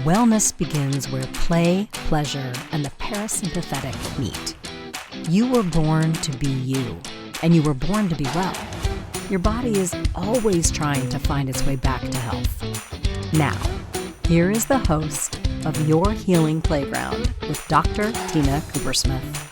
Wellness begins where play, pleasure, and the parasympathetic meet. You were born to be you, and you were born to be well. Your body is always trying to find its way back to health. Now, here is the host of Your Healing Playground with Dr. Tina Coopersmith.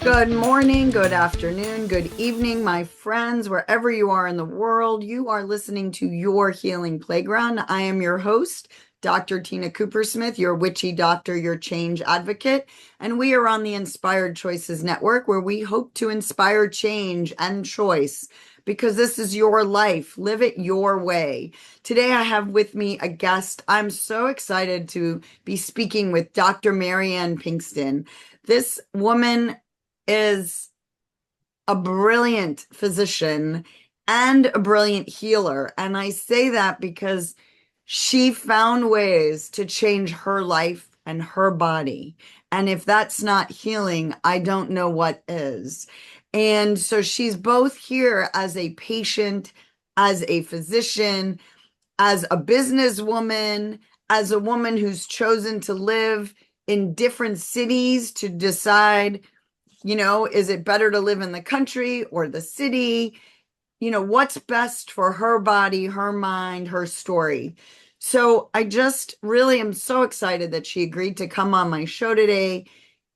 Good morning, good afternoon, good evening, my friends, wherever you are in the world. You are listening to Your Healing Playground. I am your host, Dr. Tina Coopersmith, your witchy doctor, your change advocate. And we are on the Inspired Choices Network, where we hope to inspire change and choice because this is your life. Live it your way. Today, I have with me a guest. I'm so excited to be speaking with Dr. Marianne Pinkston. This woman is a brilliant physician and a brilliant healer. And I say that because she found ways to change her life and her body. And if that's not healing, I don't know what is. And so she's both here as a patient, as a physician, as a businesswoman, as a woman who's chosen to live in different cities to decide, is it better to live in the country or the city? What's best for her body, her mind, her story. So I just really am so excited that she agreed to come on my show today.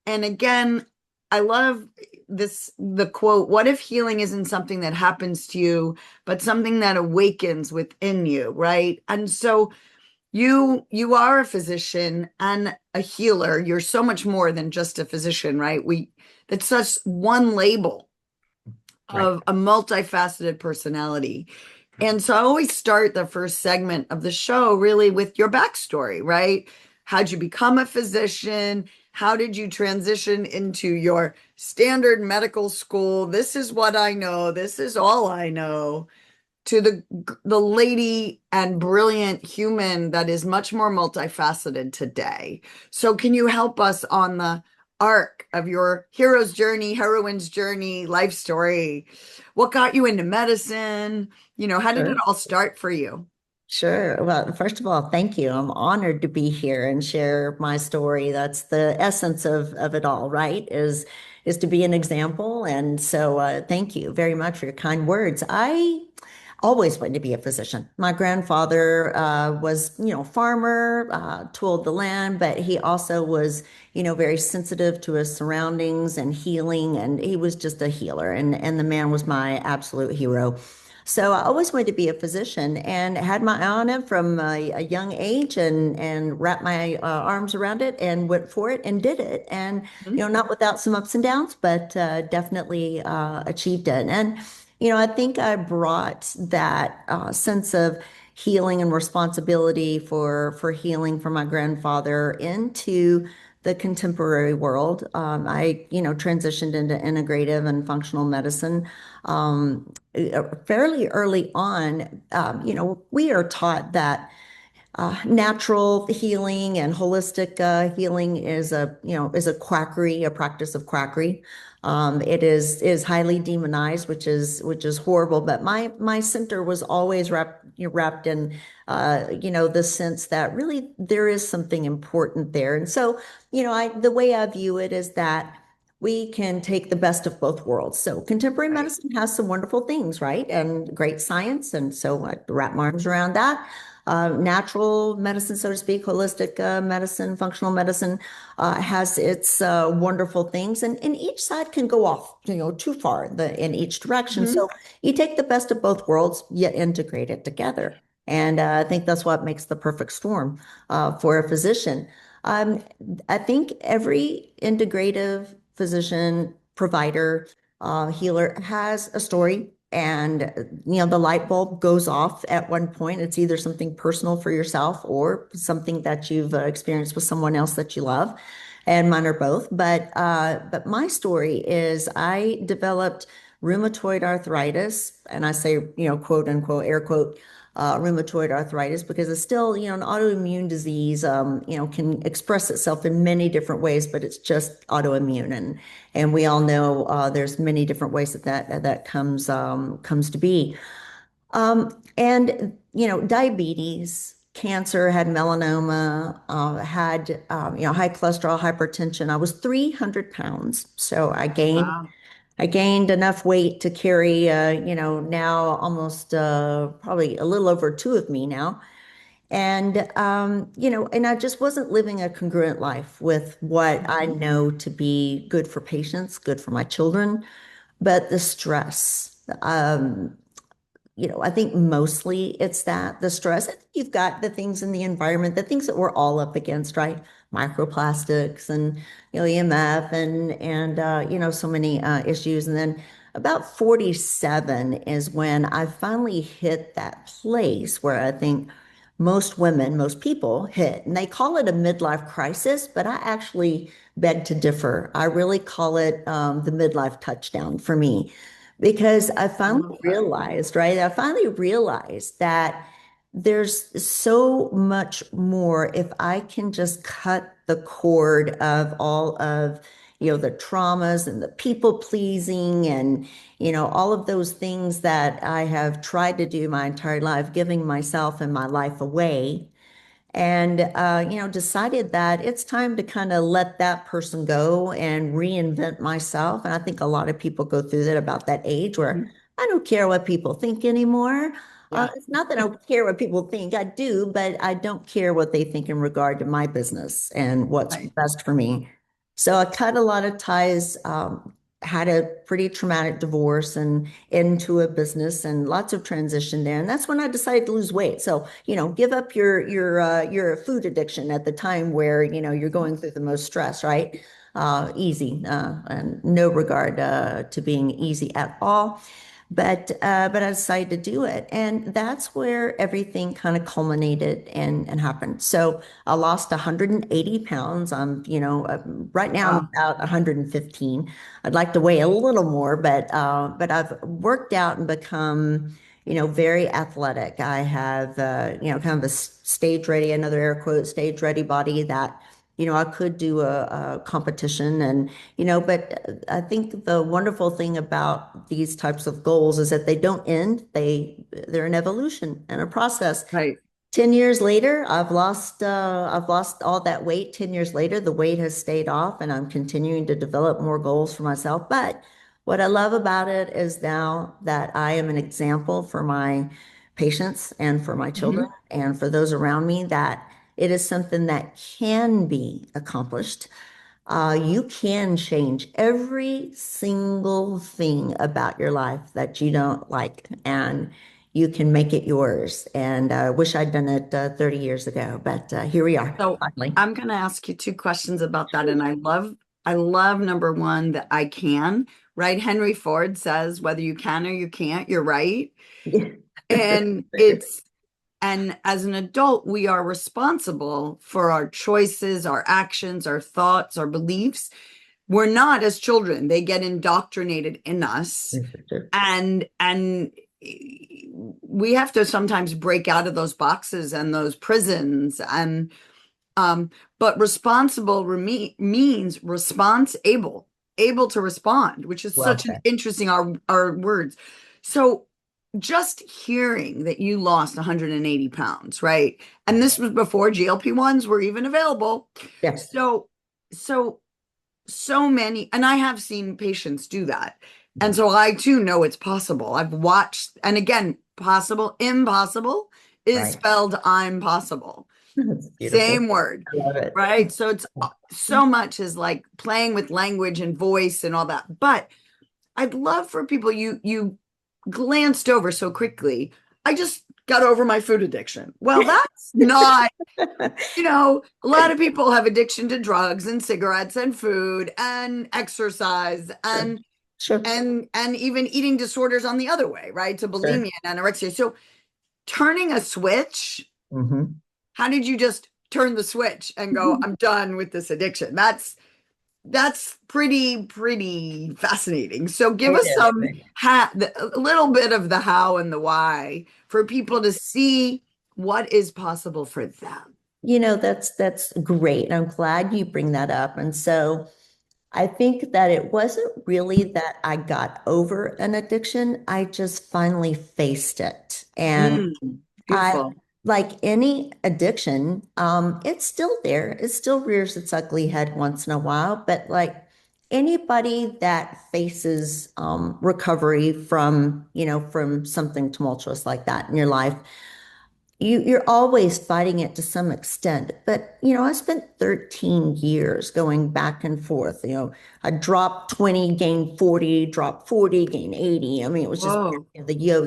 And again, I love the quote, what if healing isn't something that happens to you, but something that awakens within you, right? And so you are a physician and a healer. You're so much more than just a physician, right? That's such one label of a multifaceted personality. And so I always start the first segment of the show really with your backstory, right? How'd you become a physician? How did you transition into your standard medical school? This is what I know. This is all I know. To the lady and brilliant human that is much more multifaceted today. So can you help us on the arc of your hero's journey, heroine's journey, life story? What got you into medicine? How did it all start for you? Sure. Well, first of all, thank you. I'm honored to be here and share my story. That's the essence of it all, right? Is to be an example. And so thank you very much for your kind words. I always wanted to be a physician. My grandfather was, farmer, tilled the land, but he also was, very sensitive to his surroundings and healing, and he was just a healer, and the man was my absolute hero. So I always wanted to be a physician and had my eye on it from a young age and wrapped my arms around it and went for it and did it. And, not without some ups and downs, but definitely achieved it. And I think I brought that sense of healing and responsibility for healing from my grandfather into the contemporary world. I transitioned into integrative and functional medicine fairly early on. We are taught that natural healing and holistic healing is a quackery, a practice of quackery. It is highly demonized, which is horrible. But my center was always wrapped in the sense that really there is something important there. And so the way I view it is that we can take the best of both worlds. So contemporary medicine has some wonderful things, right? And great science. And so I wrap my arms around that. Natural medicine, so to speak, holistic medicine, functional medicine has its wonderful things, and each side can go off, too far in each direction. So you take the best of both worlds, yet integrate it together. And I think that's what makes the perfect storm for a physician. I think every integrative physician, provider, healer has a story. And, the light bulb goes off at one point. It's either something personal for yourself or something that you've experienced with someone else that you love. And mine are both. But my story is I developed rheumatoid arthritis. And I say, quote unquote, air quote, rheumatoid arthritis because it's still, an autoimmune disease, can express itself in many different ways, but it's just autoimmune. And we all know there's many different ways that comes to be. And diabetes, cancer, had melanoma, had high cholesterol, hypertension. I was 300 pounds, so Wow. I gained enough weight to carry, now almost probably a little over two of me now. And, and I just wasn't living a congruent life with what I Mhm. know to be good for patients, good for my children, but the stress. I think mostly it's that the stress. I think you've got the things in the environment, the things that we're all up against, right? Microplastics and EMF and so many issues. And then about 47 is when I finally hit that place where I think most women, most people hit, and they call it a midlife crisis, but I actually beg to differ. I really call it the midlife touchdown for me because I I finally love that. realized, right? I finally realized that there's so much more if I can just cut the cord of all of, the traumas and the people pleasing and, all of those things that I have tried to do my entire life, giving myself and my life away and decided that it's time to kind of let that person go and reinvent myself. And I think a lot of people go through that about that age where Mhm. I don't care what people think anymore. Yeah. It's not that I don't care what people think, I do, but I don't care what they think in regard to my business and what's Right. best for me. So I cut a lot of ties, had a pretty traumatic divorce and into a business and lots of transition there. And that's when I decided to lose weight. So, give up your food addiction at the time where, you're going through the most stress, right? Easy, and no regard to being easy at all. But I decided to do it. And that's where everything kind of culminated and happened. So I lost 180 pounds. Right now I'm Wow. about 115. I'd like to weigh a little more, but I've worked out and become, very athletic. I have, kind of a stage ready, another air quote, stage ready body that, I could do a competition and, but I think the wonderful thing about these types of goals is that they don't end. They're an evolution and a process. Right. 10 years later, I've lost all that weight. 10 years later, the weight has stayed off and I'm continuing to develop more goals for myself. But what I love about it is now that I am an example for my patients and for my children Mhm. and for those around me that it is something that can be accomplished. You can change every single thing about your life that you don't like, and you can make it yours. And I wish I'd done it 30 years ago, but here we are, So finally. I'm going to ask you two questions about that. And I love number one that I can, right? Henry Ford says, whether you can or you can't, you're right. Yeah. And and as an adult, we are responsible for our choices, our actions, our thoughts, our beliefs. We're not as children. They get indoctrinated in us. And we have to sometimes break out of those boxes and those prisons and but responsible means response able to respond, which is Well such an said. interesting our words. So just hearing that you lost 180 pounds, right? And this was before GLP-1s were even available. Yes. So so so many, and I have seen patients do that. And so I too know it's possible. I've watched, and again, possible, impossible is Right. spelled I'm possible. That's beautiful. Same word, I love it. right? So it's so much is like playing with language and voice and all that. But I'd love for people you glanced over so quickly. I just got over my food addiction. Well, that's not, a lot of people have addiction to drugs and cigarettes and food and exercise Sure. and Sure. and even eating disorders on the other way, right? To Sure. bulimia and anorexia. So turning a switch, Hmm. how did you just turn the switch and go, I'm done with this addiction? That's pretty fascinating. So give It us some is. a little bit of the how and the why for people to see what is possible for them. That's great. I'm glad you bring that up. And so I think that it wasn't really that I got over an addiction. I just finally faced it. And Mm, I, beautiful. like any addiction, it's still there. It still rears its ugly head once in a while. But like anybody that faces recovery from, from something tumultuous like that in your life, you're always fighting it to some extent. But, I spent 13 years going back and forth. I dropped 20, gained 40, dropped 40, gained 80. I mean, it was just Whoa, the yo,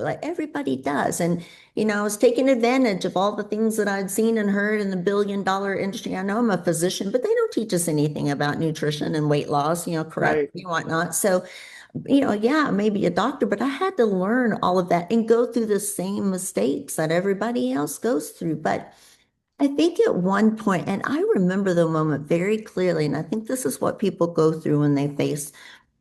like everybody does. And, I was taking advantage of all the things that I'd seen and heard in the billion-dollar industry. I know I'm a physician, but they don't teach us anything about nutrition and weight loss, correct right. and whatnot. So, yeah, maybe a doctor, but I had to learn all of that and go through the same mistakes that everybody else goes through. But I think at one point, and I remember the moment very clearly, and I think this is what people go through when they face,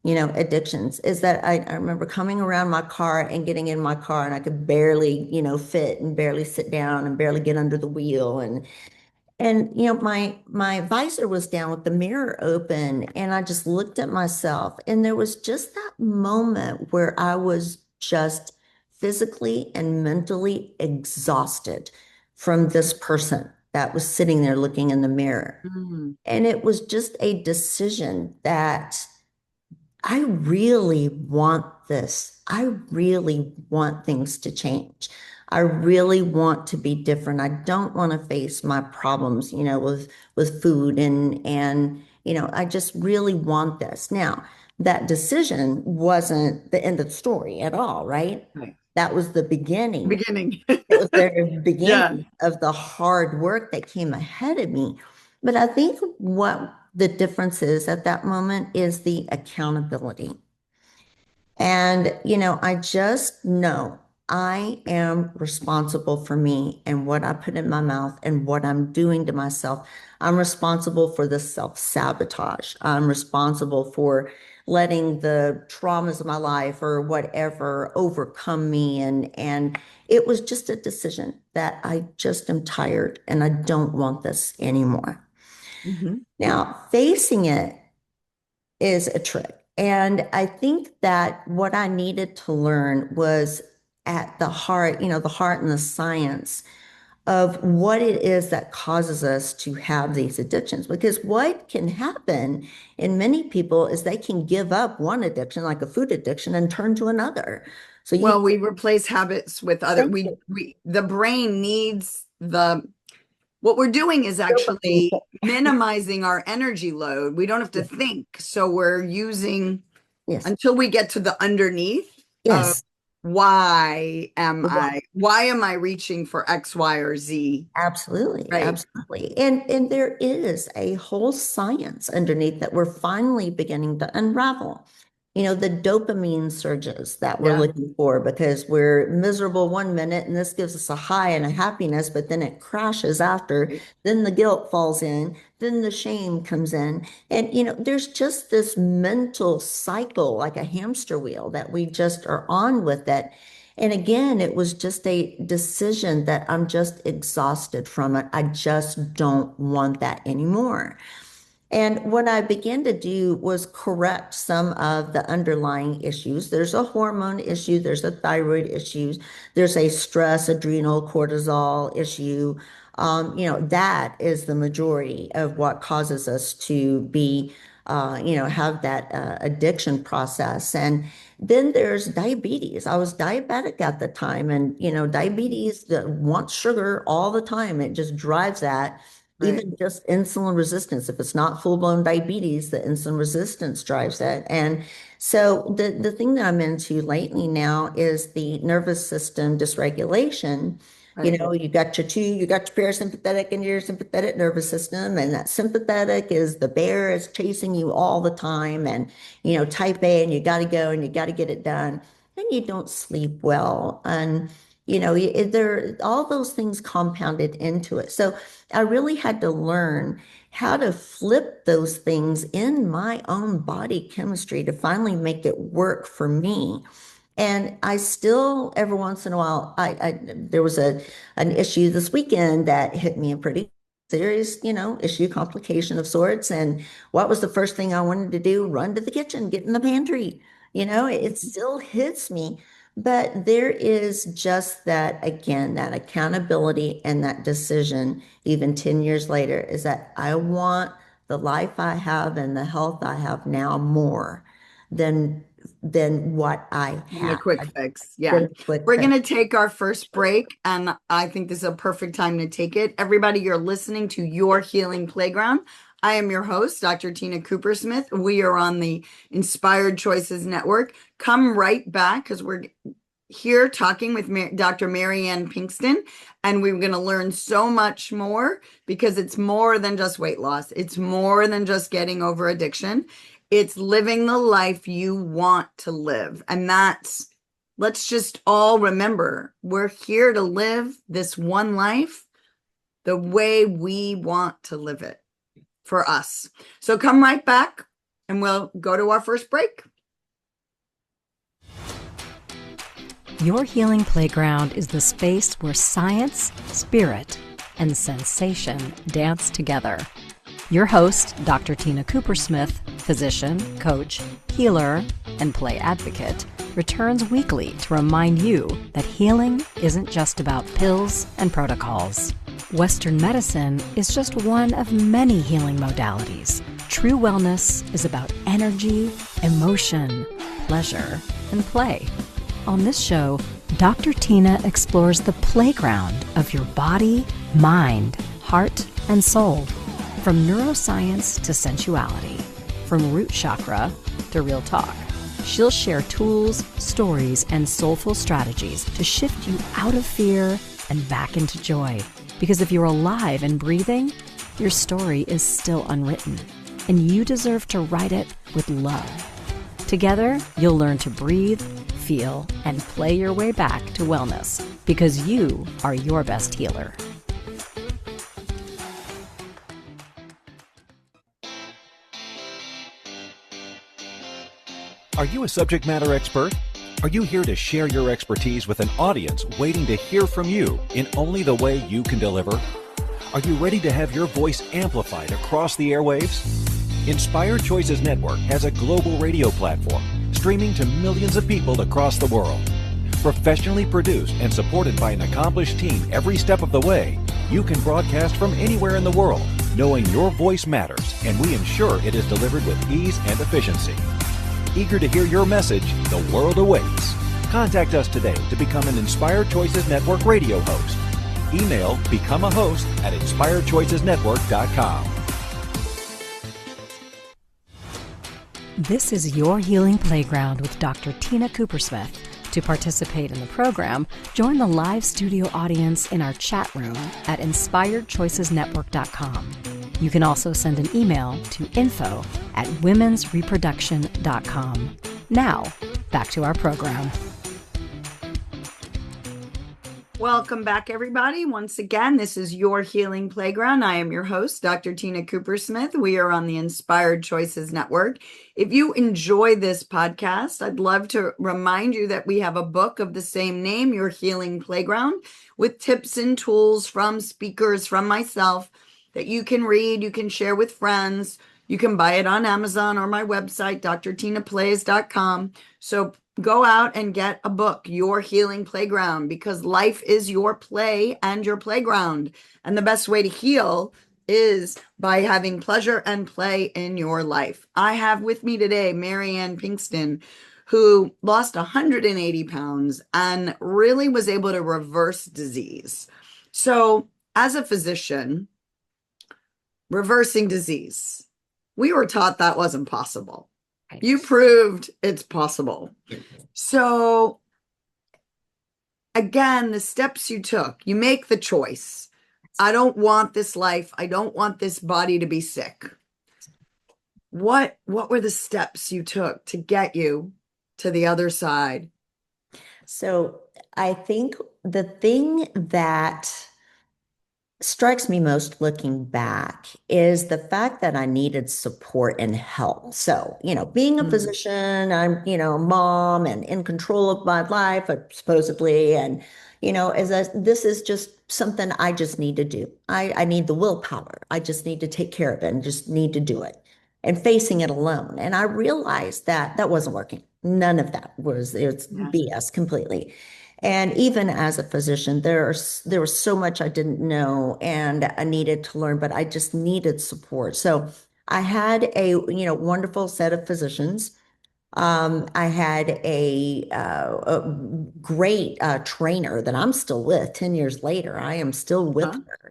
addictions, is that I remember coming around my car and getting in my car and I could barely, fit and barely sit down and barely get under the wheel. And my visor was down with the mirror open, and I just looked at myself, and there was just that moment where I was just physically and mentally exhausted from this person that was sitting there looking in the mirror. Mm, And it was just a decision that I really want this. I really want things to change. I really want to be different. I don't want to face my problems, with food and I just really want this. Now, that decision wasn't the end of the story at all, right? right. That was the beginning. Beginning. It was the Yeah. beginning of the hard work that came ahead of me. But I think what the difference is at that moment is the accountability. And, I just know I am responsible for me and what I put in my mouth and what I'm doing to myself. I'm responsible for the self-sabotage. I'm responsible for letting the traumas of my life or whatever overcome me. And it was just a decision that I just am tired and I don't want this anymore. Hmm. Now, facing it is a trick. And I think that what I needed to learn was at the heart, the heart and the science of what it is that causes us to have these addictions. Because what can happen in many people is they can give up one addiction, like a food addiction, and turn to another. So you Well, we replace habits with other, thank you. the brain needs what we're doing is Dopamine. actually minimizing our energy load. We don't have to Yeah. think. So we're using Yes. until we get to the underneath of Yes. why am I reaching for X, Y, or Z? Absolutely, Right. absolutely. And there is a whole science underneath that we're finally beginning to unravel. The dopamine surges that we're Yeah. looking for because we're miserable one minute and this gives us a high and a happiness, but then it crashes after. Right. Then the guilt falls in, then the shame comes in. And there's just this mental cycle, like a hamster wheel that we just are on with it. And again, it was just a decision that I'm just exhausted from it. I just don't want that anymore. And what I began to do was correct some of the underlying issues. There's a hormone issue, there's a thyroid issue, there's a stress, adrenal, cortisol issue. That is the majority of what causes us to be, have that addiction process. And then there's diabetes. I was diabetic at the time, and diabetes that wants sugar all the time. It just drives that. Right. Even just insulin resistance, if it's not full-blown diabetes, the insulin resistance drives it. And so the thing that I'm into lately now is the nervous system dysregulation. Right. You got your parasympathetic and your sympathetic nervous system, and that sympathetic is the bear is chasing you all the time, and type A, and you got to go and you got to get it done, and you don't sleep well, and there all those things compounded into it. So I really had to learn how to flip those things in my own body chemistry to finally make it work for me. And I still, every once in a while, I there was an issue this weekend that hit me pretty serious, issue, complication of sorts. And what was the first thing I wanted to do? Run to the kitchen, get in the pantry. It still hits me. But there is just that, again, that accountability and that decision, even 10 years later, is that I want the life I have and the health I have now more than what I And the had. quick fix. Yeah. Than quick We're going fix. to take our first break, and I think this is a perfect time to take it. Everybody, you're listening to Your Healing Playground. I am your host, Dr. Tina Cooper-Smith. We are on the Inspired Choices Network. Come right back because we're here talking with Dr. Marianne Pinkston, and we're going to learn so much more because it's more than just weight loss. It's more than just getting over addiction. It's living the life you want to live. And let's just all remember, we're here to live this one life the way we want to live it for us. So come right back and we'll go to our first break. Your Healing Playground is the space where science, spirit, and sensation dance together. Your host, Dr. Tina Cooper-Smith, physician, coach, healer, and play advocate, returns weekly to remind you that healing isn't just about pills and protocols. Western medicine is just one of many healing modalities. True wellness is about energy, emotion, pleasure, and play. On this show, Dr. Tina explores the playground of your body, mind, heart, and soul. From neuroscience to sensuality, from root chakra to real talk. She'll share tools, stories, and soulful strategies to shift you out of fear and back into joy. Because if you're alive and breathing, your story is still unwritten, and you deserve to write it with love. Together, you'll learn to breathe, feel, and play your way back to wellness, because you are your best healer. Are you a subject matter expert? Are you here to share your expertise with an audience waiting to hear from you in only the way you can deliver? Are you ready to have your voice amplified across the airwaves? Inspired Choices Network has a global radio platform streaming to millions of people across the world. Professionally produced and supported by an accomplished team every step of the way, you can broadcast from anywhere in the world, knowing your voice matters, and we ensure it is delivered with ease and efficiency. Eager to hear your message, the world awaits. Contact us today to become an Inspired Choices Network radio host. Email become a host at inspiredchoicesnetwork.com. This is Your Healing Playground with Dr. Tina Cooper-Smith. To participate in the program, join the live studio audience in our chat room at inspiredchoicesnetwork.com. You can also send an email to info@womensreproduction.com. Now, back to our program. Welcome back, everybody. Once again, this is Your Healing Playground. I am your host, Dr. Tina Cooper-Smith. We are on the Inspired Choices Network. If you enjoy this podcast, I'd love to remind you that we have a book of the same name, Your Healing Playground, with tips and tools from speakers, from myself, that you can read, you can share with friends. You can buy it on Amazon or my website, drtinaplays.com. So go out and get a book, Your Healing Playground, because life is your play and your playground. And the best way to heal is by having pleasure and play in your life. I have with me today Marianne Pinkston, who lost 180 pounds and really was able to reverse disease. So as a physician, reversing disease, we were taught that wasn't possible. You proved it's possible. So again, the steps you took, you make the choice. I don't want this life. I don't want this body to be sick. What were the steps you took to get you to the other side? So I think the thing that strikes me most looking back is the fact that I needed support and help. So, being a Mm. physician, I'm, a mom and in control of my life, supposedly. And, this is just something I just need to do. I need the willpower. I just need to take care of it and just need to do it and facing it alone. And I realized that that wasn't working. None of that it's Yeah. BS completely. And even as a physician, there was so much I didn't know and I needed to learn, but I just needed support. So I had a, wonderful set of physicians. I had a great trainer that I'm still with 10 years later. I am still with Huh? her,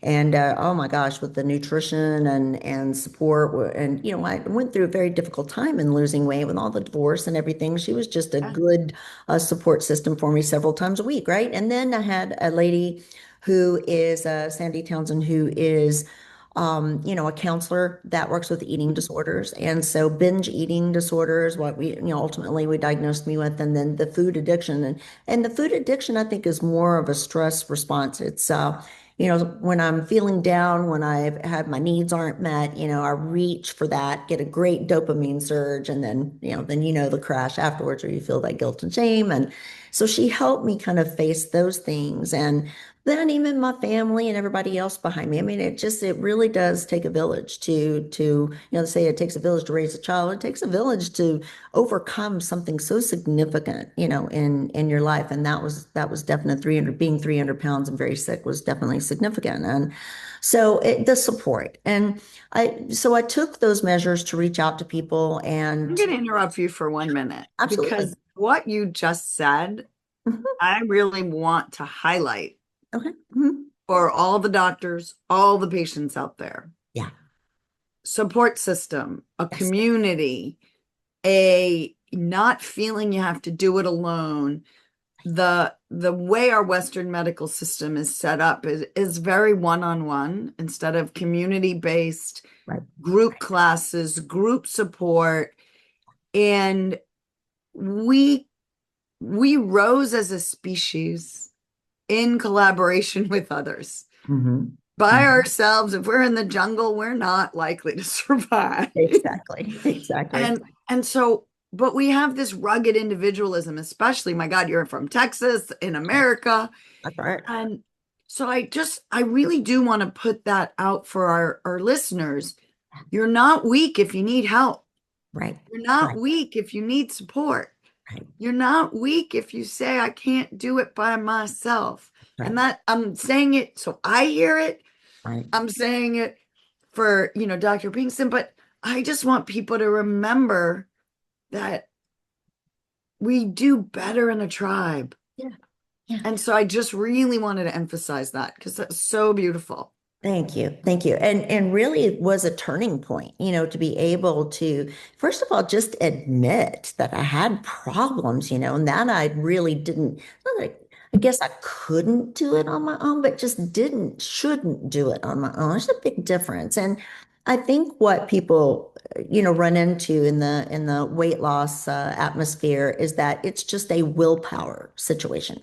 and oh my gosh, with the nutrition and support, and I went through a very difficult time in losing weight with all the divorce and everything. She was just a Yeah. good support system for me several times a week, right? And then I had a lady who is Sandy Townsend, who is a counselor that works with eating disorders. And so binge eating disorders, what we, ultimately we diagnosed me with, and then the food addiction. And the food addiction, I think, is more of a stress response. It's when I'm feeling down, when I've had my needs aren't met, I reach for that, get a great dopamine surge, and then, the crash afterwards where you feel that guilt and shame. And so she helped me kind of face those things. And then even my family and everybody else behind me. I mean, it really does take a village to, they say it takes a village to raise a child. It takes a village to overcome something so significant, in your life. And that was definitely 300 pounds and very sick was definitely significant. And so the support. And so I took those measures to reach out to people I'm and going to interrupt you for 1 minute absolutely. because what you just said, Mhm. I really want to highlight Okay. Mhm. for all the doctors, all the patients out there. Yeah. Support system, a Yes. community, a not feeling you have to do it alone. The way our Western medical system is set up is very one-on-one instead of community-based, Right. group classes, group support. And we we rose as a species in collaboration with others. Mhm. By Mhm. ourselves, if we're in the jungle, we're not likely to survive. Exactly. Exactly. And so, but we have this rugged individualism, especially, my God, you're from Texas in America. That's right. And so I really do want to put that out for our listeners. You're not weak if you need help. Right. You're not Right. weak if you need support. Right. You're not weak if you say, I can't do it by myself. Right. And that I'm saying it so I hear it. Right. I'm saying it for, Dr. Pinkston, but I just want people to remember that we do better in a tribe. Yeah. Yeah. And so I just really wanted to emphasize that because that's so beautiful. Thank you. Thank you. And really it was a turning point, to be able to, first of all, just admit that I had problems, and that I really didn't, not that I guess I couldn't do it on my own, but just shouldn't do it on my own. There's a big difference. And I think what people, run into in the weight loss atmosphere is that it's just a willpower situation.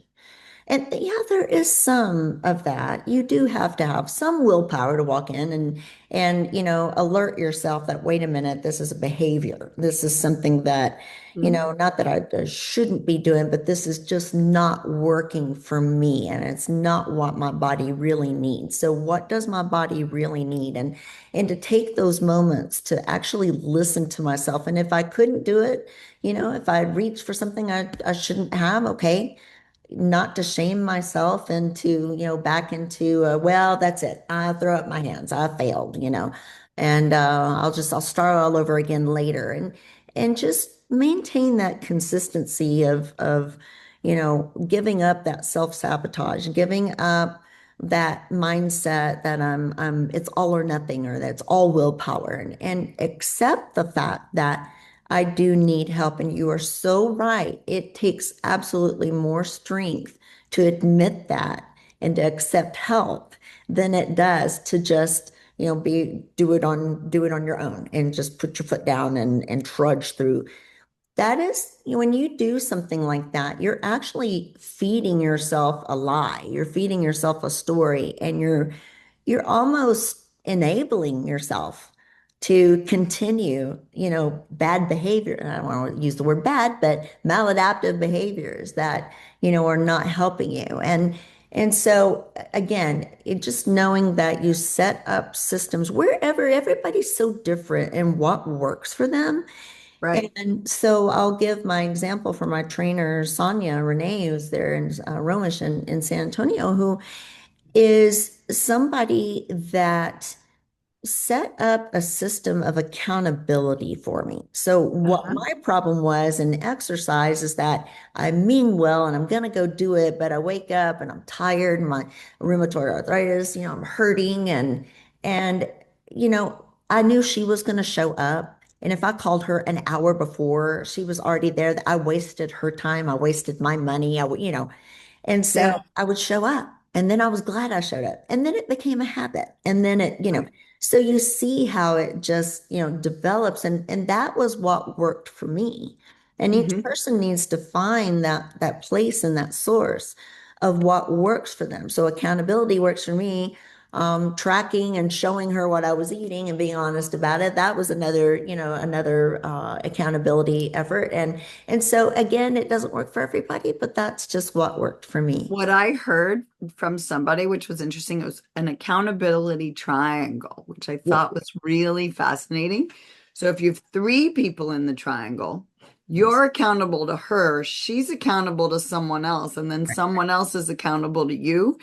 And yeah, there is some of that. You do have to have some willpower to walk in and alert yourself that wait a minute, this is a behavior. This is something that, Mhm. not that I shouldn't be doing, but this is just not working for me and it's not what my body really needs. So what does my body really need? And to take those moments to actually listen to myself. And if I couldn't do it, if I reached for something I shouldn't have, okay, not to shame myself into, back into, well, that's it. I throw up my hands. I failed, and I'll start all over again later and just maintain that consistency of, giving up that self-sabotage, giving up that mindset that it's all or nothing or that's all willpower and accept the fact that I do need help. And you are so right. It takes absolutely more strength to admit that and to accept help than it does to just, do it on your own and just put your foot down and trudge through. That is, when you do something like that, you're actually feeding yourself a lie. You're feeding yourself a story, and you're almost enabling yourself to continue, bad behavior. And I don't want to use the word bad, but maladaptive behaviors that, are not helping you. And so again, just knowing that you set up systems wherever everybody's so different and what works for them. Right. And so I'll give my example for my trainer, Sonia Renee, who's there in Romish in San Antonio, who is somebody that set up a system of accountability for me. So what Uh-huh. my problem was in exercise is that I mean well and I'm going to go do it, but I wake up and I'm tired and my rheumatoid arthritis, I'm hurting and I knew she was going to show up. And if I called her an hour before she was already there, I wasted her time. I wasted my money. And so Yeah. I would show up. And then I was glad I showed up. And then it became a habit. And then Right. so you see how it just, develops. And that was what worked for me. And each Hmm. person needs to find that place and that source of what works for them. So accountability works for me. Tracking and showing her what I was eating and being honest about it. That was another accountability effort. And so again, it doesn't work for everybody, but that's just what worked for me. What I heard from somebody, which was interesting, it was an accountability triangle, which I Yeah. thought was really fascinating. So if you have three people in the triangle, Yes. you're accountable to her, she's accountable to someone else, and then Right. someone else is accountable to you.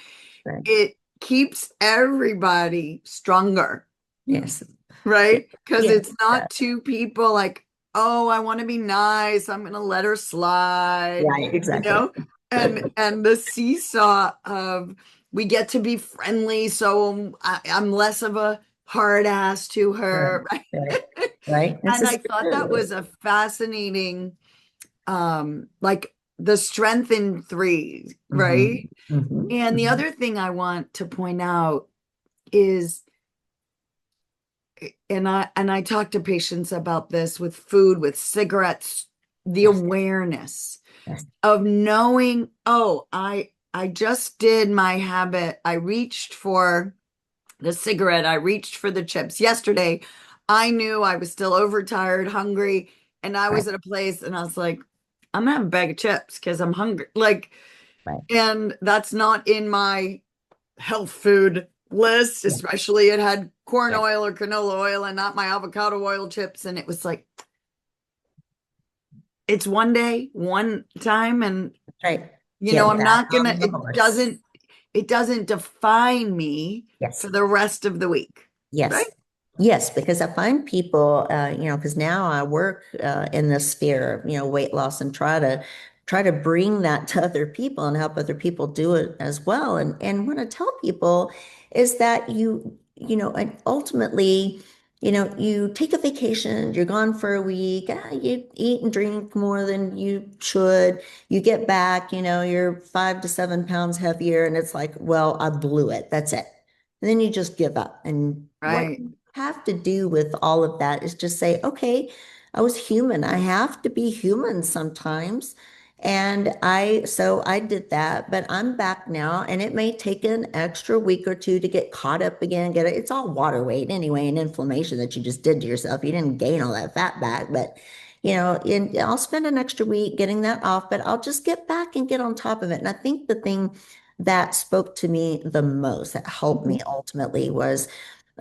Right. It keeps everybody stronger, Yes. right? Because Yes. it's not two people like, oh, I want to be nice, I'm gonna let her slide, Right. you Exactly. know? And the seesaw of we get to be friendly, so I'm less of a hard ass to Right. her, right? Right. Right. It's And a I thought that spirit. was a fascinating like the strength in three, right? Mhm. Mhm. And the Mhm. other thing I want to point out is and I talk to patients about this with food, with cigarettes, the Yes. awareness Yes. of knowing, oh, I just did my habit. I reached for the cigarette, I reached for the chips. Yesterday, I knew I was still overtired, hungry, and I Right. was at a place and I was like, I'm gonna have a bag of chips because I'm hungry. Like, Right. and that's not in my health food list, Yeah. especially it had corn Yeah. oil or canola oil and not my avocado oil chips. And it was like, it's one day, one time. And, Right. Get I'm back not gonna, on the horse. it doesn't define me Yes. for the rest of the week. Right. Yes. Yes, because I find people, because now I work in this sphere of, weight loss and try to bring that to other people and help other people do it as well. And what I tell people is that and ultimately, you take a vacation, you're gone for a week, you eat and drink more than you should. You get back, you're 5 to 7 pounds heavier, and it's like, well, I blew it. That's it. And then you just give up. And what Right. you have to do with all of that is just say, okay, I was human. I have to be human sometimes. So I did that, but I'm back now, and it may take an extra week or two to get caught up again. It's all water weight anyway, and inflammation that you just did to yourself. You didn't gain all that fat back, but and I'll spend an extra week getting that off, but I'll just get back and get on top of it. And I think the thing that spoke to me the most, that helped me Mhm. ultimately, was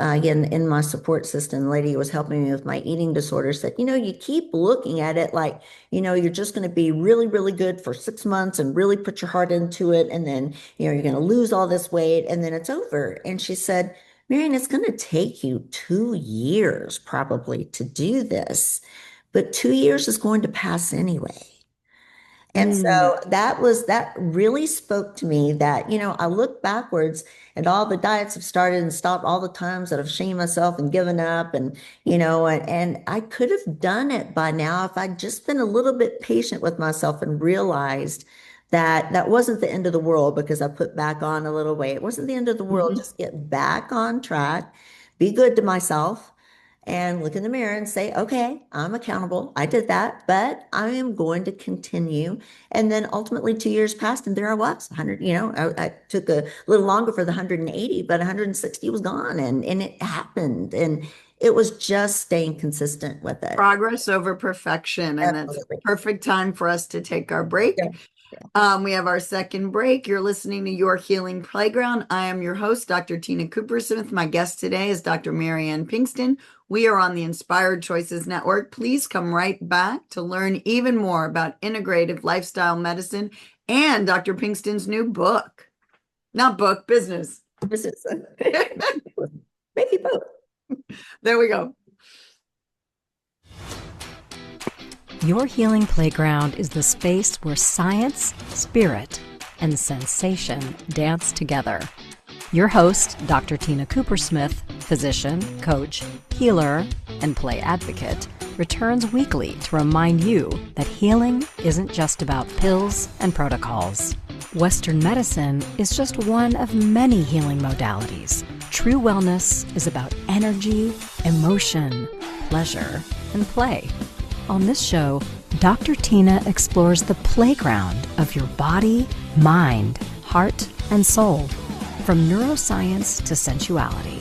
again in my support system, the lady who was helping me with my eating disorder said, you keep looking at it like, you're just going to be really, really good for 6 months and really put your heart into it. And then, you're going to lose all this weight and then it's over. And she said, Marianne, it's going to take you 2 years probably to do this, but 2 years is going to pass anyway. And Mm. so that really spoke to me that, I look backwards and all the diets have started and stopped, all the times that I've shamed myself and given up and I could have done it by now if I'd just been a little bit patient with myself and realized that that wasn't the end of the world because I put back on a little weight. It wasn't the end of the world. Mhm. Just get back on track, be good to myself and look in the mirror and say, okay, I'm accountable. I did that, but I am going to continue. And then ultimately 2 years passed and there I was 100, I took a little longer for the 180, but 160 was gone and it happened. And it was just staying consistent with it. Progress over perfection. And that's Absolutely. perfect time for us to take our break. Yeah. We have our second break. You're listening to Your Healing Playground. I am your host, Dr. Tina Cooper-Smith. My guest today is Dr. Marianne Pinkston. We are on the Inspired Choices Network. Please come right back to learn even more about integrative lifestyle medicine and Dr. Pinkston's new book. Not book, business. This is maybe both. There we go. Your Healing Playground is the space where science, spirit, and sensation dance together. Your host, Dr. Tina Cooper-Smith, physician, coach, healer, and play advocate, returns weekly to remind you that healing isn't just about pills and protocols. Western medicine is just one of many healing modalities. True wellness is about energy, emotion, pleasure, and play. On this show, Dr. Tina explores the playground of your body, mind, heart, and soul. From neuroscience to sensuality,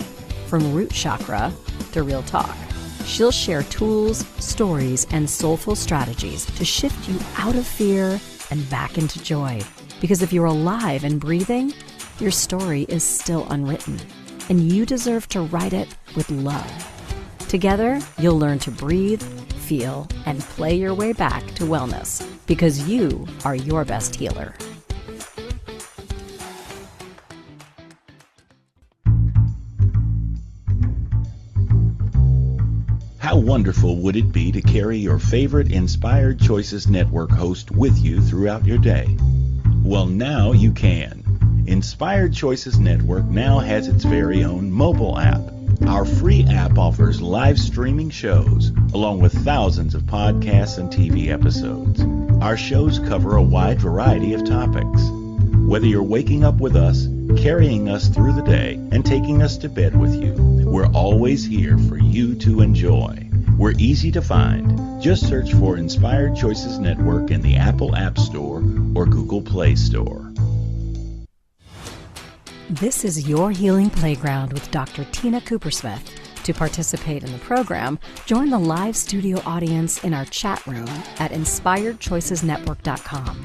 from root chakra to real talk. She'll share tools, stories, and soulful strategies to shift you out of fear and back into joy. Because if you're alive and breathing, your story is still unwritten, and you deserve to write it with love. Together, you'll learn to breathe, feel, and play your way back to wellness, because you are your best healer. How wonderful would it be to carry your favorite Inspired Choices Network host with you throughout your day? Well, now you can. Inspired Choices Network now has its very own mobile app. Our free app offers live streaming shows, along with thousands of podcasts and TV episodes. Our shows cover a wide variety of topics. Whether you're waking up with us, carrying us through the day, and taking us to bed with you, we're always here for you to enjoy. We're easy to find. Just search for Inspired Choices Network in the Apple App Store or Google Play Store. This is Your Healing Playground with Dr. Tina Cooper-Smith. To participate in the program, join the live studio audience in our chat room at inspiredchoicesnetwork.com.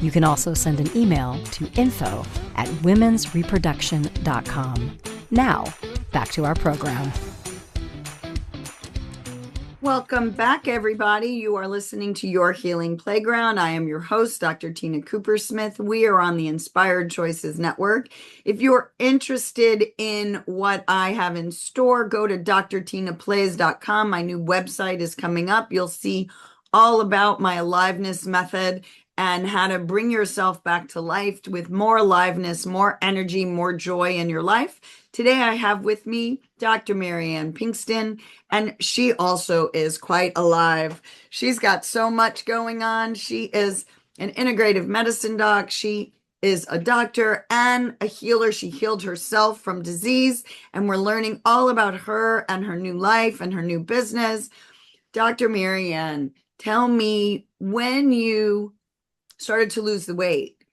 You can also send an email to info@womensreproduction.com. Now, back to our program. Welcome back, everybody. You are listening to Your Healing Playground. I am your host, Dr. Tina Cooper-Smith. We are on the Inspired Choices Network. If you're interested in what I have in store, go to drtinaplays.com. My new website is coming up. You'll see all about my aliveness method and how to bring yourself back to life with more aliveness, more energy, more joy in your life. Today, I have with me Dr. Marianne Pinkston, and she also is quite alive. She's got so much going on. She is an integrative medicine doc. She is a doctor and a healer. She healed herself from disease, and we're learning all about her and her new life and her new business. Dr. Marianne, tell me, when you started to lose the weight,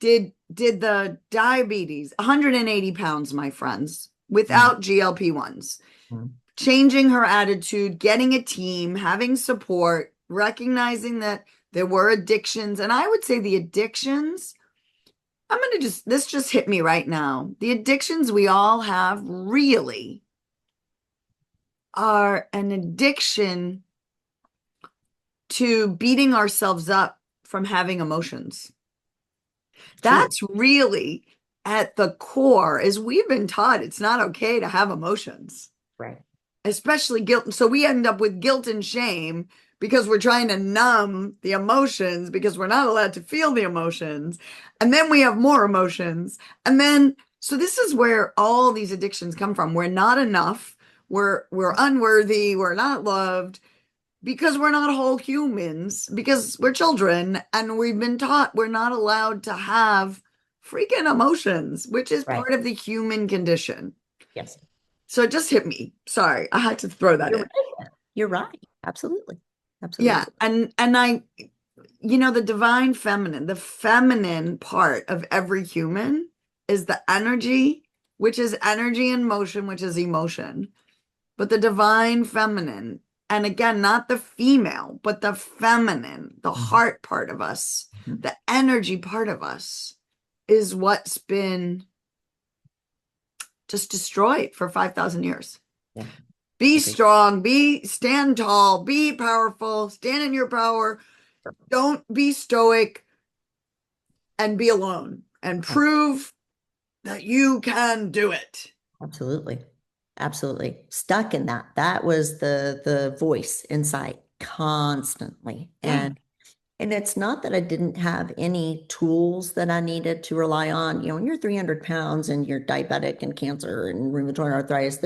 did the diabetes, 180 pounds, my friends, without GLP-1s, changing her attitude, getting a team, having support, recognizing that there were addictions. And I would say the addictions, this just hit me right now. The addictions we all have really are an addiction to beating ourselves up from having emotions. That's really at the core, is we've been taught it's not okay to have emotions. Right. Especially guilt. So we end up with guilt and shame because we're trying to numb the emotions because we're not allowed to feel the emotions. And then we have more emotions. And then, so this is where all these addictions come from. We're not enough. We're unworthy. We're not loved. Because we're not whole humans, because we're children, and we've been taught we're not allowed to have freaking emotions, which is part of the human condition. Yes. So it just hit me. Sorry, I had to throw that You're in. right. You're right. Absolutely. Yeah, Absolutely. and I, the divine feminine, the feminine part of every human is the energy, which is energy in motion, which is emotion. But the divine feminine, and again, not the female, but the feminine, the Mhm. heart part of us, Mhm. the energy part of us is what's been just destroyed for 5,000 years. Yeah. Be Agreed. strong, stand tall, be powerful, stand in your power. Don't be stoic and be alone and Right. prove that you can do it. Absolutely. Absolutely. Stuck in that. That was the voice inside constantly. Yeah. And it's not that I didn't have any tools that I needed to rely on. When you're 300 pounds and you're diabetic and cancer and rheumatoid arthritis,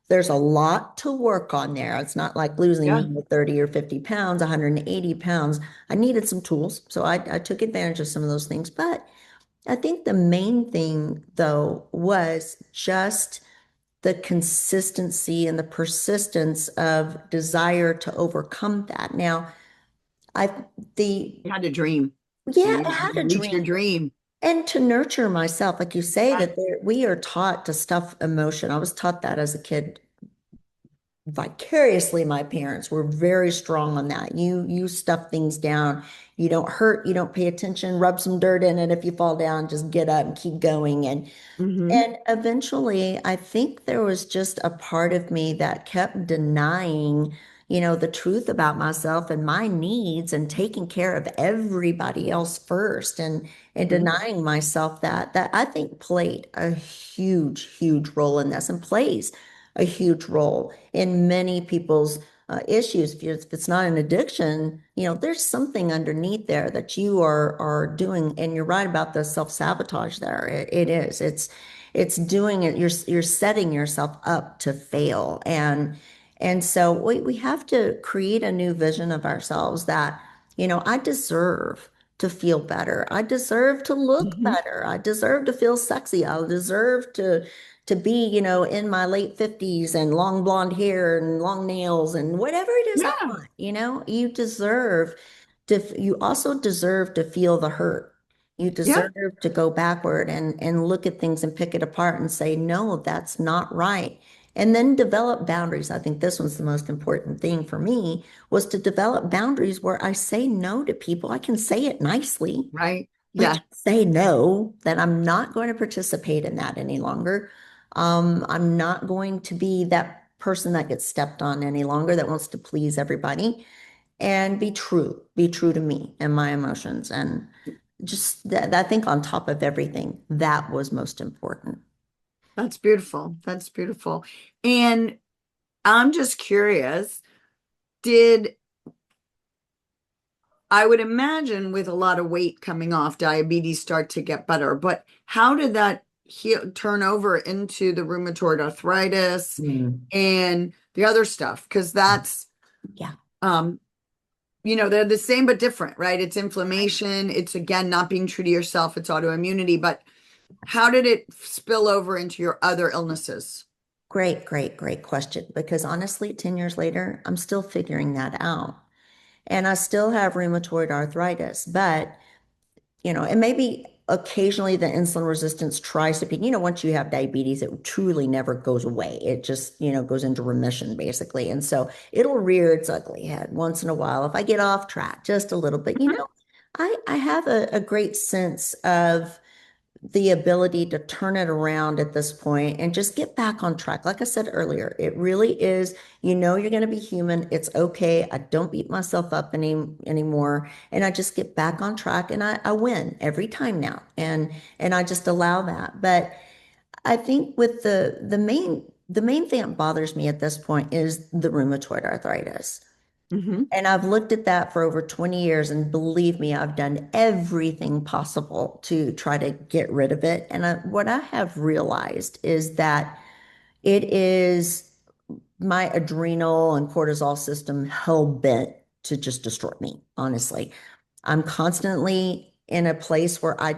there's a lot to work on there. It's not like losing Yeah. 30 or 50 pounds, 180 pounds. I needed some tools. So I took advantage of some of those things. But I think the main thing, though, was just the consistency and the persistence of desire to overcome that. Now, I the You had a dream. So yeah, you I had had to a reach your dream. dream. And to nurture myself, like you say, Yeah. that we are taught to stuff emotion. I was taught that as a kid vicariously. My parents were very strong on that. You stuff things down. You don't hurt, you don't pay attention, rub some dirt in it. If you fall down, just get up and keep going. Mm-hmm. And eventually, I think there was just a part of me that kept denying, the truth about myself and my needs and taking care of everybody else first and Mm-hmm. denying myself that I think played a huge, huge role in this and plays a huge role in many people's issues. If it's not an addiction, there's something underneath there that you are doing. And you're right about the self-sabotage there. It is. It's doing it. You're setting yourself up to fail. And so we have to create a new vision of ourselves that, I deserve to feel better. I deserve to look Mm-hmm. better. I deserve to feel sexy. I deserve to be, in my late 50s and long blonde hair and long nails and whatever it is I Yeah. want, you also deserve to feel the hurt. You Yeah. deserve to go backward and look at things and pick it apart and say, no, that's not right. And then develop boundaries. I think this one's the most important thing for me was to develop boundaries where I say no to people. I can say it nicely, Right. but Yeah. say no, that I'm not going to participate in that any longer. I'm not going to be that person that gets stepped on any longer, that wants to please everybody, and be true to me and my emotions. And just that, I think on top of everything, that was most important. That's beautiful. That's beautiful. And I'm just curious, did I would imagine with a lot of weight coming off, diabetes start to get better, but how did that turn over into the rheumatoid arthritis Mm. and the other stuff? Because that's, Yeah. um, they're the same but different, right? It's inflammation. It's again, not being true to yourself. It's autoimmunity, but how did it spill over into your other illnesses? Great, great, great question. Because honestly, 10 years later, I'm still figuring that out. And I still have rheumatoid arthritis, but and maybe occasionally the insulin resistance tries to peak. Once you have diabetes, it truly never goes away. It just, goes into remission basically. And so it'll rear its ugly head once in a while if I get off track just a little bit. I have a great sense of the ability to turn it around at this point and just get back on track. Like I said earlier, it really is, you're going to be human. It's okay. I don't beat myself up anymore. And I just get back on track and I win every time now. And I just allow that. But I think with the main thing that bothers me at this point is the rheumatoid arthritis. Mm-hmm. And I've looked at that for over 20 years, and believe me, I've done everything possible to try to get rid of it. And what I have realized is that it is my adrenal and cortisol system hell bent to just destroy me, honestly. I'm constantly in a place where I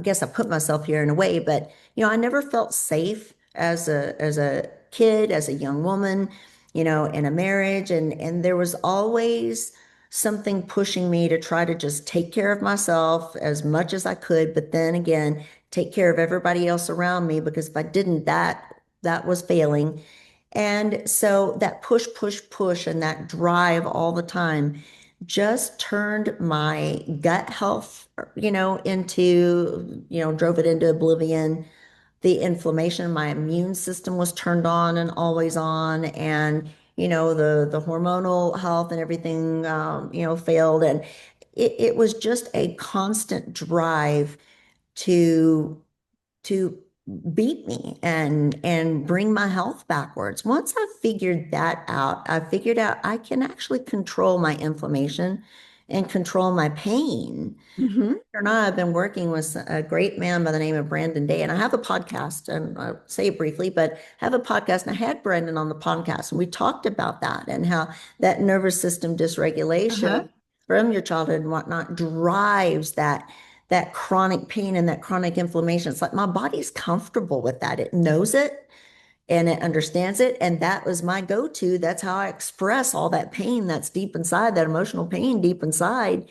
guess I put myself here in a way, but I never felt safe as a kid, as a young woman, in a marriage, and there was always something pushing me to try to just take care of myself as much as I could, but then again, take care of everybody else around me, because if I didn't, that was failing. And so that push, push, push, and that drive all the time just turned my gut health, drove it into oblivion. The inflammation in my immune system was turned on and always on, and the hormonal health and everything, failed, and it was just a constant drive to to beat me and bring my health backwards. Once I figured that out, I figured out I can actually control my inflammation and control my pain. Mm-hmm. And I've been working with a great man by the name of Brandon Day, and I have a podcast, and I'll say it briefly, but I have a podcast, and I had Brandon on the podcast, and we talked about that and how that nervous system dysregulation Uh-huh. from your childhood and whatnot drives that chronic pain and that chronic inflammation. It's like my body's comfortable with that. It knows it and it understands it. And that was my go-to. That's how I express all that pain that's deep inside, that emotional pain deep inside,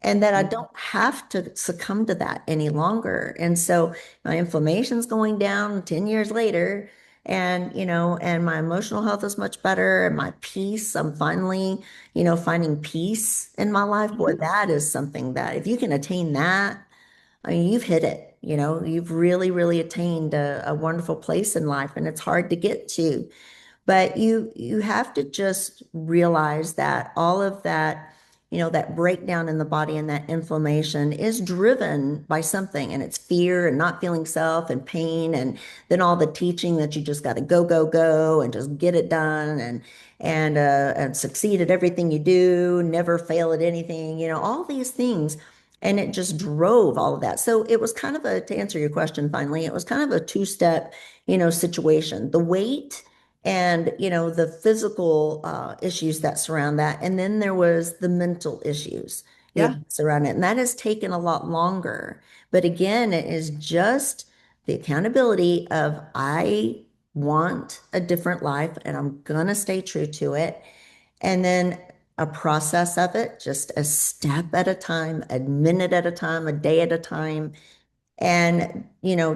and that I don't have to succumb to that any longer. And so my inflammation's going down 10 years later. And, and my emotional health is much better, and my peace, I'm finally, finding peace in my life. Boy, that is something that if you can attain that, I mean, you've hit it, you've really, really attained a wonderful place in life, and it's hard to get to. But you have to just realize that all of that, that breakdown in the body and that inflammation is driven by something, and it's fear and not feeling self and pain, and then all the teaching that you just got to go, go, go and just get it done, and succeed at everything you do, never fail at anything, all these things. And it just drove all of that. So it was kind of to answer your question finally, it was kind of a two-step, situation. The weight and the physical issues that surround that, and then there was the mental issues Yeah. surround it, and that has taken a lot longer. But again, it is just the accountability of I want a different life, and I'm gonna stay true to it, and then a process of it, just a step at a time, a minute at a time, a day at a time, and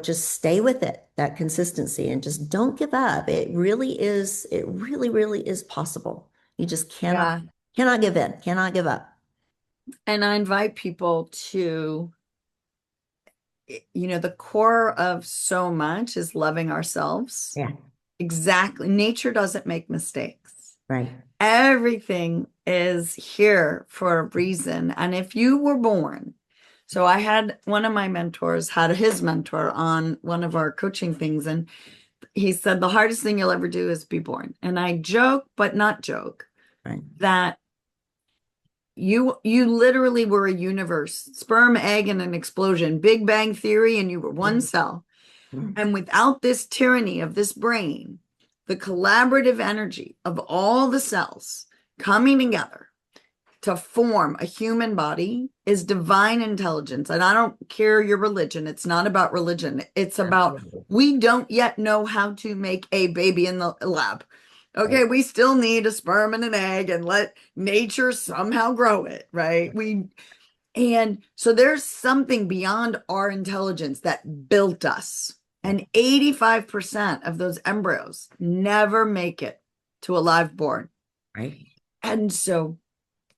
just stay with it, that consistency, and just don't give up. It really, really is possible. You just Yeah. cannot give in, cannot give up. And I invite people to, the core of so much is loving ourselves. Yeah, Exactly. Nature doesn't make mistakes. right. Everything is here for a reason. And if you were born, so I had one of my mentors had his mentor on one of our coaching things, and he said the hardest thing you'll ever do is be born. And I joke, but not joke, Right. that you literally were a universe, sperm, egg, and an explosion, Big Bang Theory, and you were one cell. And without this tyranny of this brain, the collaborative energy of all the cells coming together to form a human body is divine intelligence. And I don't care your religion. It's not about religion. It's about, we don't yet know how to make a baby in the lab. Okay, we still need a sperm and an egg and let nature somehow grow it, right? And so there's something beyond our intelligence that built us. And 85% of those embryos never make it to a live born. Right. And so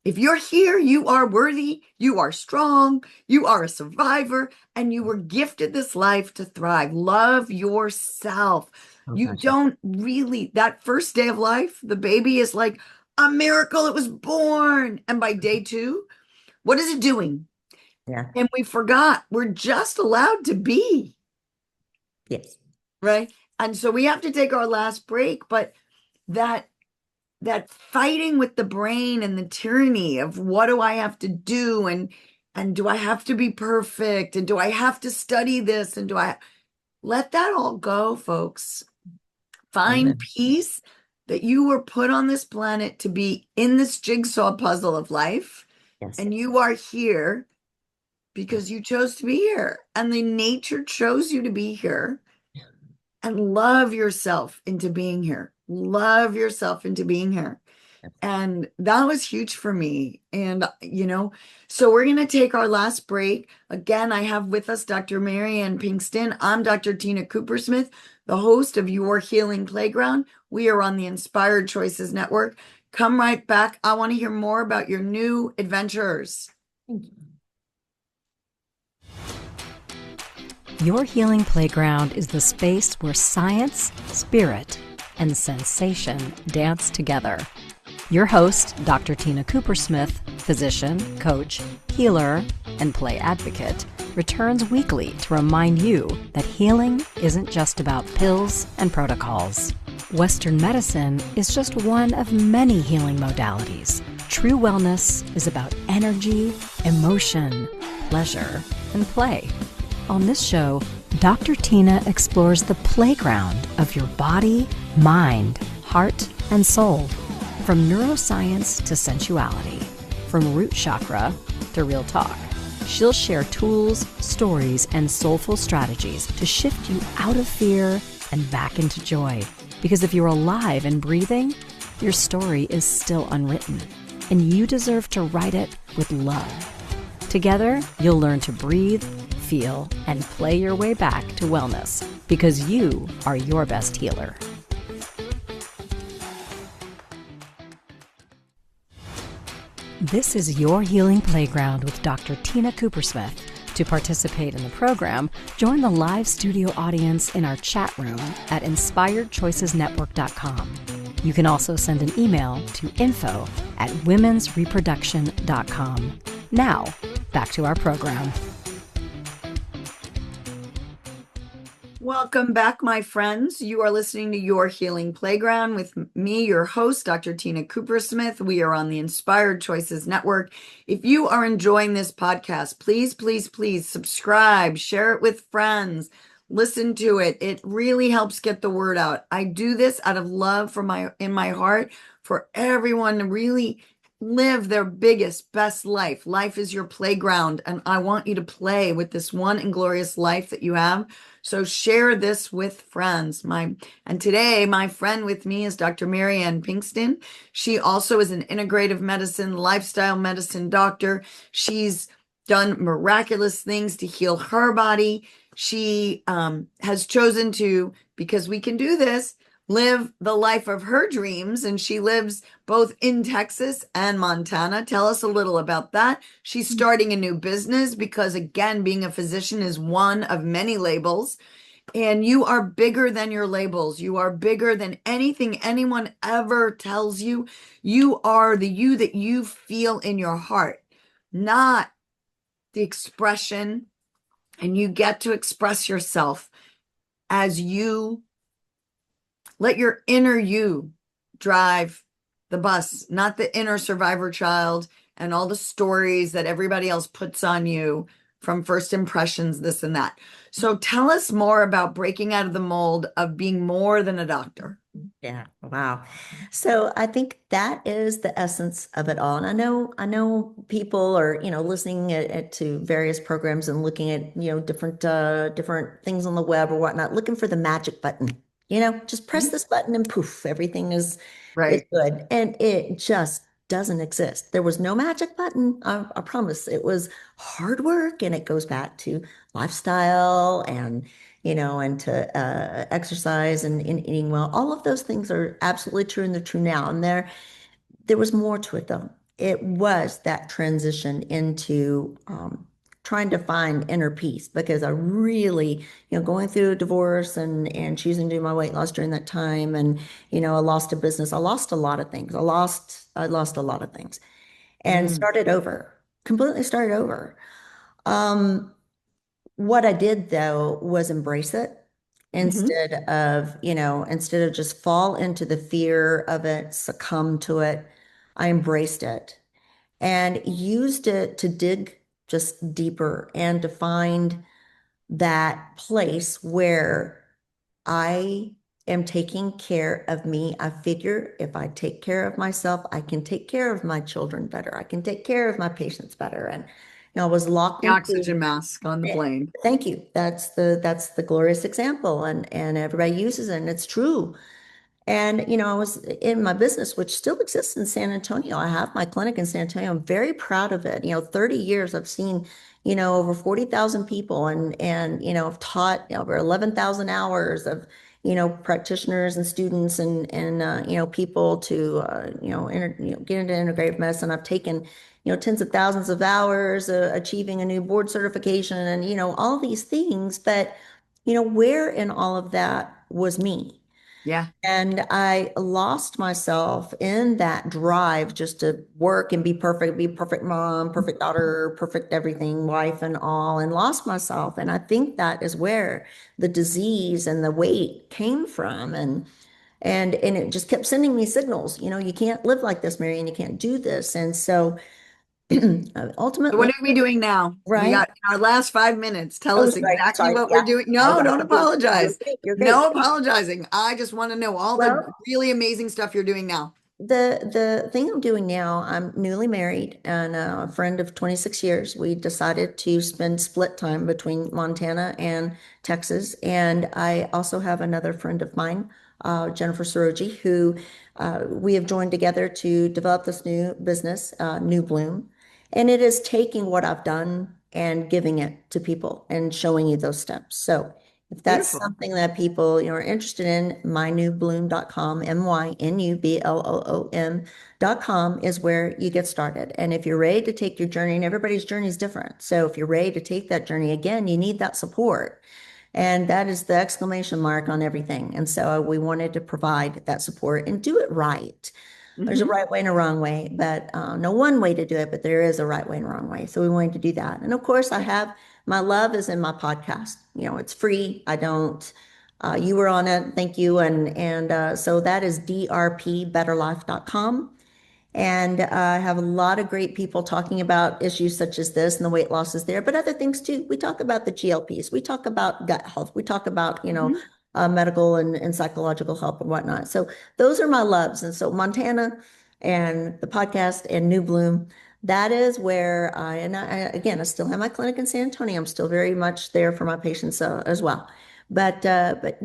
if you're here, you are worthy, you are strong, you are a survivor, and you were gifted this life to thrive. Love yourself. You Gotcha. don't really, that first day of life, the baby is like a miracle, it was born. And by day 2, what is it doing? Yeah. And we forgot we're just allowed to be. Yes. Right. And so we have to take our last break, but that fighting with the brain and the tyranny of what do I have to do, and do I have to be perfect, and do I have to study this, and do I let that all go, folks. Find peace that you were put on this planet to be in this jigsaw puzzle of life. Yes. And you are here because you chose to be here, and the nature chose you to be here. and love yourself into being here. Love yourself into being here. And that was huge for me. And, so we're going to take our last break. Again, I have with us Dr. Marianne Pinkston. I'm Dr. Tina Coopersmith, the host of Your Healing Playground. We are on the Inspired Choices Network. Come right back. I want to hear more about your new adventures. Thank you. Your Healing Playground is the space where science, spirit, and sensation dance together. Your host, Dr. Tina Coopersmith, physician, coach, healer, and play advocate, returns weekly to remind you that healing isn't just about pills and protocols. Western medicine is just one of many healing modalities. True wellness is about energy, emotion, pleasure, and play. On this show, Dr. Tina explores the playground of your body, mind, heart, and soul. From neuroscience to sensuality, from root chakra to real talk. She'll share tools, stories, and soulful strategies to shift you out of fear and back into joy. Because if you're alive and breathing, your story is still unwritten, and you deserve to write it with love. Together, you'll learn to breathe, feel, and play your way back to wellness, because you are your best healer. This is Your Healing Playground with Dr. Tina Coopersmith. To participate in the program, join the live studio audience in our chat room at inspiredchoicesnetwork.com. You can also send an email to info@womensreproduction.com. Now, back to our program. Welcome back, my friends. You are listening to Your Healing Playground with me, your host, Dr. Tina Coopersmith. We are on the Inspired Choices Network. If you are enjoying this podcast, please, please, please subscribe, share it with friends, listen to it. It really helps get the word out. I do this out of love in my heart for everyone to really live their biggest, best life. Life is your playground, and I want you to play with this one inglorious life that you have. So share this with friends. And today, my friend with me is Dr. Marianne Pinkston. She also is an integrative medicine, lifestyle medicine doctor. She's done miraculous things to heal her body. She has chosen to, because we can do this, live the life of her dreams, and she lives both in Texas and Montana. Tell us a little about that. She's starting a new business because, again, being a physician is one of many labels, and you are bigger than your labels. You are bigger than anything anyone ever tells you. You are the you that you feel in your heart, not the expression, and you get to express yourself as you. Let your inner you drive the bus, not the inner survivor child and all the stories that everybody else puts on you from first impressions, this and that. So tell us more about breaking out of the mold of being more than a doctor. Yeah. Wow. So I think that is the essence of it all. And I know people are, listening to various programs and looking at, different things on the web or whatnot, looking for the magic button. Just press this button and poof, everything is Right. good. And it just doesn't exist. There was no magic button. I promise. It was hard work, and it goes back to lifestyle and to exercise and eating well. All of those things are absolutely true, and they're true now. And there was more to it, though. It was that transition into trying to find inner peace, because I really, going through a divorce and choosing to do my weight loss during that time. And, I lost a business. I lost a lot of things. I lost a lot of things and started over, completely started over. What I did, though, was embrace it instead of just fall into the fear of it, succumb to it. I embraced it and used it to dig just deeper and to find that place where I am taking care of me. I figure if I take care of myself, I can take care of my children better. I can take care of my patients better. And I was locked The into. oxygen mask on the plane. Thank you. That's the glorious example, and everybody uses it, and it's true. And, I was in my business, which still exists in San Antonio. I have my clinic in San Antonio. I'm very proud of it. 30 years I've seen, over 40,000 people and I've taught over 11,000 hours of, practitioners and students and people to, get into integrative medicine. I've taken, tens of thousands of hours, achieving a new board certification and, all these things. But, where in all of that was me? Yeah. And I lost myself in that drive just to work and be perfect mom, perfect daughter, perfect everything, wife and all, and lost myself. And I think that is where the disease and the weight came from. And it just kept sending me signals, you can't live like this, Marianne, you can't do this. And so So ultimately, what are we doing now? We right? got our last 5 minutes. Tell Oh, us exactly sorry. what we're Yeah. doing. I No, got don't apologize. You're great. No apologizing. I just want to know all the Well, really amazing stuff you're doing now. the thing I'm doing now, I'm newly married and a friend of 26 years. We decided to spend split time between Montana and Texas. And I also have another friend of mine, Jennifer Soroji, who we have joined together to develop this new business, New Bloom. And it is taking what I've done and giving it to people and showing you those steps. So if that's Beautiful. something that people, are interested in, mynewbloom.com, mynubloom.com is where you get started. And if you're ready to take your journey, and everybody's journey is different. So if you're ready to take that journey again, you need that support. And that is the exclamation mark on everything. And so we wanted to provide that support and do it right. There's a Mhm. right way and a wrong way, but no one way to do it, but there is a right way and a wrong way. So we wanted to do that. And of course, I have my love is in my podcast. It's free. I don't, you were on it. Thank you. And so that is drpbetterlife.com. And I have a lot of great people talking about issues such as this, and the weight loss is there, but other things too. We talk about the GLPs. We talk about gut health. We talk about, Mhm. medical and psychological help and whatnot. So those are my loves. And so Montana and the podcast and New Bloom, that is where again, I still have my clinic in San Antonio. I'm still very much there for my patients as well. But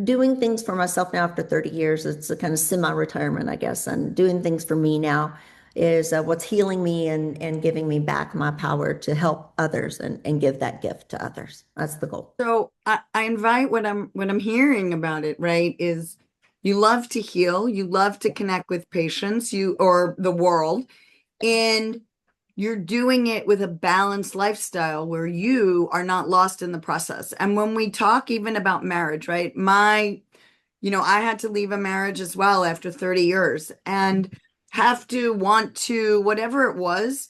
doing things for myself now after 30 years, it's a kind of semi-retirement, I guess, and doing things for me now is what's healing me and giving me back my power to help others and give that gift to others. That's the goal. So I invite what I'm hearing about it, right, is you love to heal, you love to connect with patients, you or the world, and you're doing it with a balanced lifestyle where you are not lost in the process. And when we talk even about marriage, right? I had to leave a marriage as well after 30 years and have to want to, whatever it was,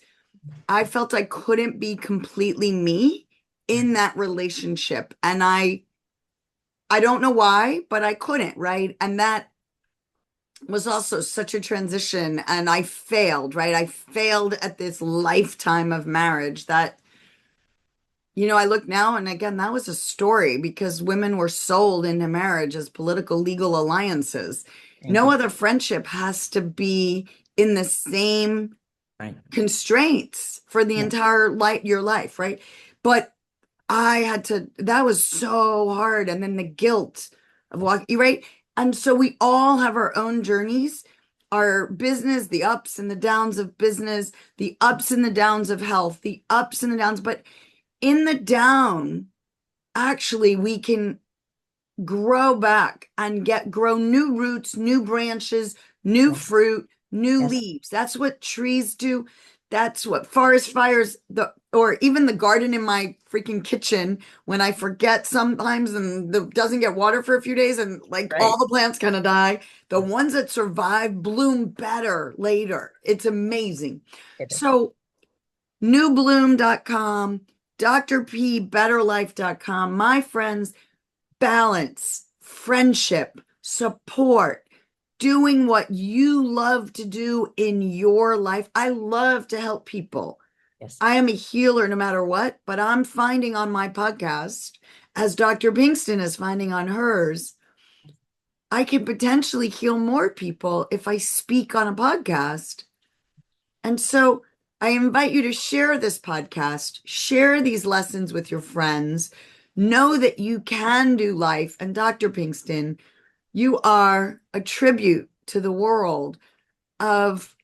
I felt I couldn't be completely me in that relationship. And I don't know why, but I couldn't, right? And that was also such a transition and I failed, right? I failed at this lifetime of marriage that, I look now and again, that was a story because women were sold into marriage as political legal alliances. Thank No you. other friendship has to be in the same Right. constraints for the Yeah. entire your life, right? But that was so hard. And then the guilt of walking, right? And so we all have our own journeys, our business, the ups and the downs of business, the ups and the downs of health, the ups and the downs. But in the down, actually, we can grow back and grow new roots, new branches, new Yeah. fruit, new Yes. leaves. That's what trees do. That's what forest fires, or even the garden in my freaking kitchen, when I forget sometimes and doesn't get water for a few days and like Right. all the plants kind of die. The ones that survive bloom better later. It's amazing. It is. So newbloom.com, drpbetterlife.com, my friends, balance, friendship, support, doing what you love to do in your life. I love to help people. Yes. I am a healer no matter what, but I'm finding on my podcast, as Dr. Pinkston is finding on hers, I can potentially heal more people if I speak on a podcast. And so I invite you to share this podcast, share these lessons with your friends. Know that you can do life. And Dr. Pinkston, you are a tribute to the world of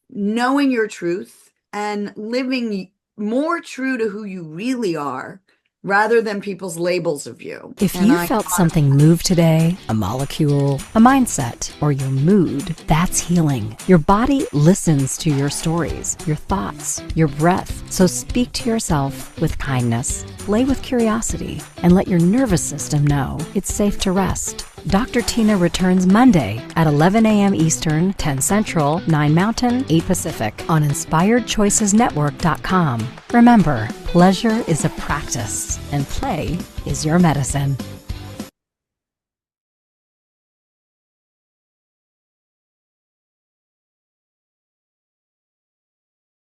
knowing your truth and living more true to who you really are rather than people's labels of you. If And you I- felt something move today, a molecule, a mindset, or your mood, that's healing. Your body listens to your stories, your thoughts, your breath. So speak to yourself with kindness, play with curiosity, and let your nervous system know it's safe to rest. Dr. Tina returns Monday at 11 a.m. Eastern, 10 Central, 9 Mountain, 8 Pacific on InspiredChoicesNetwork.com. Remember, pleasure is a practice and play is your medicine.